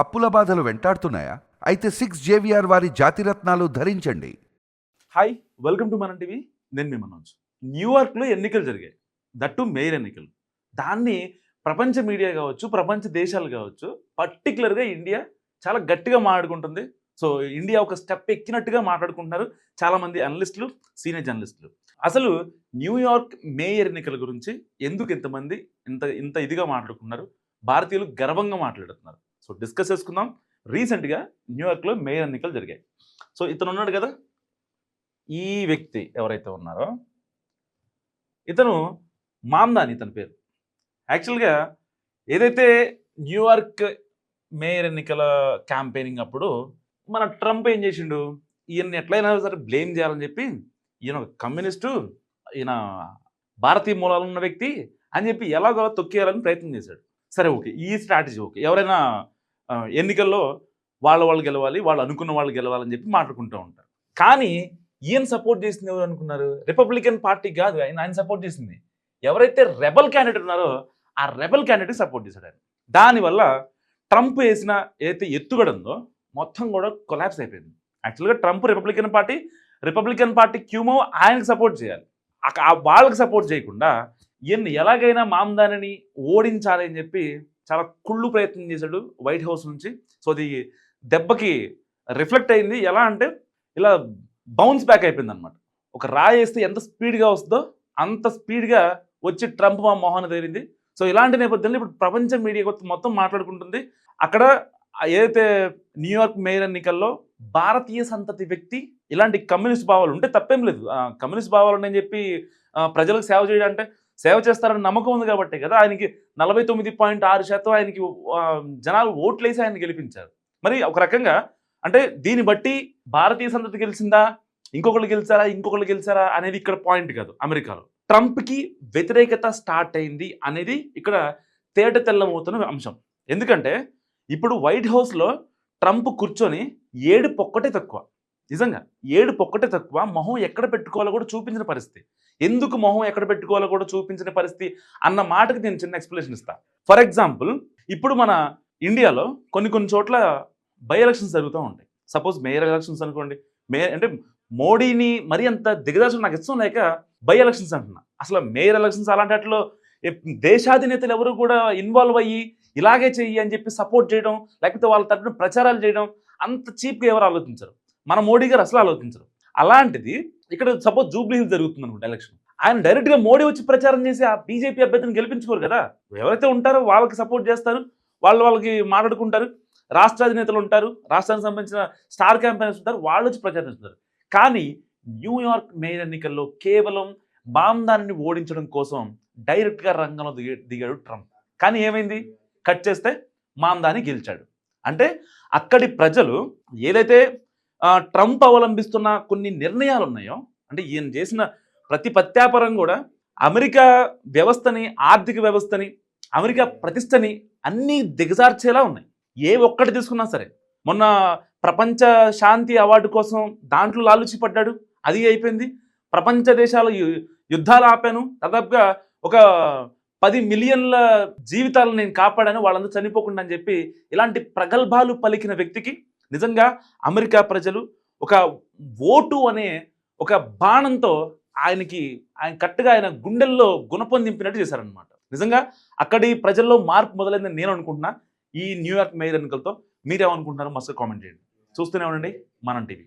అప్పుల బాధలు వెంటాడుతున్నాయా? అయితే 6 JVR వారి జాతిరత్నాలు ధరించండి. హాయ్, వెల్కమ్ టు మనం టీవీ. నేను మీ మనోజ్. న్యూయార్క్లో ఎన్నికలు జరిగాయి, దట్టు మేయర్ ఎన్నికలు. దాన్ని ప్రపంచ మీడియా కావచ్చు, ప్రపంచ దేశాలు కావచ్చు, పర్టికులర్గా ఇండియా చాలా గట్టిగా మాట్లాడుకుంటుంది. సో ఇండియా ఒక స్టెప్ ఎక్కినట్టుగా మాట్లాడుకుంటున్నారు చాలామంది అనలిస్టులు, సీనియర్ జర్నలిస్టులు. అసలు న్యూయార్క్ మేయర్ ఎన్నికల గురించి ఎందుకు ఇంతమంది ఇంత ఇదిగా మాట్లాడుకున్నారు, భారతీయులు గర్వంగా మాట్లాడుతున్నారు. సో డిస్కస్ చేసుకుందాం. రీసెంట్గా న్యూయార్క్లో మేయర్ ఎన్నికలు జరిగాయి. సో ఇతను ఉన్నాడు కదా, ఈ వ్యక్తి ఎవరైతే ఉన్నారో ఇతను మామ్దాని, ఇతని పేరు. యాక్చువల్గా ఏదైతే న్యూయార్క్ మేయర్ ఎన్నికల క్యాంపెయినింగ్ అప్పుడు మన ట్రంప్ ఏం చేసిండు, ఈయన్ని ఎట్లయినా సరే బ్లేమ్ చేయాలని చెప్పి, ఈయన ఒక కమ్యూనిస్టు, ఈయన భారతీయ మూలాలు ఉన్న వ్యక్తి అని చెప్పి ఎలాగో తొక్కేయాలని ప్రయత్నం చేశాడు. సరే ఓకే, ఈ స్ట్రాటజీ ఓకే. ఎవరైనా ఎన్నికల్లో వాళ్ళు గెలవాలి, వాళ్ళు అనుకున్న వాళ్ళు గెలవాలని చెప్పి మాట్లాడుకుంటూ ఉంటారు. కానీ ఈయన సపోర్ట్ చేసింది ఎవరు అనుకున్నారు? రిపబ్లికన్ పార్టీ కాదు, ఆయన సపోర్ట్ చేసింది ఎవరైతే రెబల్ క్యాండిడేట్ ఉన్నారో ఆ రెబల్ క్యాండిడేట్ సపోర్ట్ చేశాడు ఆయన. దానివల్ల ట్రంప్ వేసిన ఏదైతే ఎత్తుగడ ఉందో మొత్తం కూడా కొలాప్స్ అయిపోయింది. యాక్చువల్గా ట్రంప్ రిపబ్లికన్ పార్టీ క్యూమో ఆయనకు సపోర్ట్ చేయాలి, వాళ్ళకి సపోర్ట్ చేయకుండా ఈయన్ని ఎలాగైనా మామ్దానిని ఓడించాలి అని చెప్పి చాలా కుళ్ళు ప్రయత్నం చేశాడు వైట్ హౌస్ నుంచి. సో అది దెబ్బకి రిఫ్లెక్ట్ అయింది. ఎలా అంటే ఇలా బౌన్స్ బ్యాక్ అయిపోయింది అనమాట. ఒక రాయి వేస్తే ఎంత స్పీడ్గా వస్తుందో అంత స్పీడ్గా వచ్చి ట్రంప్ మా మొహాన్ని తేలింది. సో ఇలాంటి నేపథ్యంలో ఇప్పుడు ప్రపంచ మీడియా మొత్తం మాట్లాడుకుంటుంది. అక్కడ ఏదైతే న్యూయార్క్ మేయర్ ఎన్నికల్లో భారతీయ సంతతి వ్యక్తి ఇలాంటి కమ్యూనిస్ట్ భావాలు ఉంటే తప్పేం లేదు. కమ్యూనిస్ట్ భావాలు ఉన్నాయని చెప్పి ప్రజలకు సేవ చేయడం అంటే సేవ చేస్తారని నమ్మకం ఉంది కాబట్టి కదా ఆయనకి 49.6% ఆయనకి జనాలు ఓట్లేసి ఆయన గెలిపించారు. మరి ఒక రకంగా అంటే దీన్ని బట్టి భారతీయ సంతతి గెలిచిందా, ఇంకొకళ్ళు గెలిచారా అనేది ఇక్కడ పాయింట్ కాదు. అమెరికాలో ట్రంప్కి వ్యతిరేకత స్టార్ట్ అయింది అనేది ఇక్కడ తేట తెల్లమవుతున్న అంశం. ఎందుకంటే ఇప్పుడు వైట్ హౌస్లో ట్రంప్ కూర్చొని ఏడుపు ఒక్కటే తక్కువ, నిజంగా ఏడుపు ఒక్కటే తక్కువ. మొహం ఎక్కడ పెట్టుకోవాలో కూడా చూపించిన పరిస్థితి. ఎందుకు మొహం ఎక్కడ పెట్టుకోవాలో కూడా చూపించిన పరిస్థితి అన్న మాటకి నేను చిన్న ఎక్స్ప్లెనేషన్ ఇస్తాను. ఫర్ ఎగ్జాంపుల్, ఇప్పుడు మన ఇండియాలో కొన్ని చోట్ల బై ఎలక్షన్స్ జరుగుతూ ఉంటాయి. సపోజ్ మేయర్ ఎలక్షన్స్ అనుకోండి. మేయర్ అంటే మోడీని మరీ అంత దిగజార్చడం నాకు ఇష్టం లేక బై ఎలక్షన్స్ అంటున్నా. అసలు మేయర్ ఎలక్షన్స్ అలాంటి వాటిలో దేశాధినేతలు ఎవరు కూడా ఇన్వాల్వ్ అయ్యి ఇలాగే చెయ్యి అని చెప్పి సపోర్ట్ చేయడం, లేకపోతే వాళ్ళ తరపున ప్రచారాలు చేయడం అంత చీప్గా ఎవరు ఆలోచించరు. మన మోడీ గారు అసలు ఆలోచించరు. అలాంటిది ఇక్కడ సపోజ్ జూబ్లీ హిల్స్ జరుగుతుంది అనుకుంటా ఎలక్షన్. ఆయన డైరెక్ట్గా మోడీ వచ్చి ప్రచారం చేసి ఆ బీజేపీ అభ్యర్థిని గెలిపించుకోరు కదా. ఎవరైతే ఉంటారో వాళ్ళకి సపోర్ట్ చేస్తారు, వాళ్ళకి మాట్లాడుకుంటారు. రాష్ట్ర అధినేతలు ఉంటారు, రాష్ట్రానికి సంబంధించిన స్టార్ క్యాంపెయినర్స్ ఉంటారు, వాళ్ళు వచ్చి ప్రచారం చేస్తారు. కానీ న్యూయార్క్ మేయర్ ఎన్నికల్లో కేవలం మామ్దానిని ఓడించడం కోసం డైరెక్ట్గా రంగంలో దిగాడు ట్రంప్. కానీ ఏమైంది, కట్ చేస్తే మామ్దాని గెలిచాడు. అంటే అక్కడి ప్రజలు ఏదైతే ట్రంప్ అవలంబిస్తున్న కొన్ని నిర్ణయాలు ఉన్నాయో, అంటే ఈయన చేసిన ప్రతి ప్రత్యాపరం కూడా అమెరికా వ్యవస్థని, ఆర్థిక వ్యవస్థని, అమెరికా ప్రతిష్టని అన్నీ దిగజార్చేలా ఉన్నాయి. ఏ ఒక్కటి తీసుకున్నా సరే, మొన్న ప్రపంచ శాంతి అవార్డు కోసం దాంట్లో లాలుచి పడ్డాడు, అది అయిపోయింది. ప్రపంచ దేశాల యుద్ధాలు ఆపాను, దాదాపుగా ఒక 10 మిలియన్ల జీవితాలను నేను కాపాడాను, వాళ్ళందరూ చనిపోకుండా అని చెప్పి ఇలాంటి ప్రగల్భాలు పలికిన వ్యక్తికి నిజంగా అమెరికా ప్రజలు ఒక ఓటు అనే ఒక బాణంతో ఆయన కరెక్ట్గా ఆయన గుండెల్లో గుణపొందింపినట్టు చేశారనమాట. నిజంగా అక్కడి ప్రజల్లో మార్పు మొదలైందని నేను అనుకుంటున్నా ఈ న్యూయార్క్ మేయర్ ఎన్నికలతో. మీరేమనుకుంటున్నారో మస్తు కామెంట్ చేయండి. చూస్తూనే ఉండండి మనం టీవీ.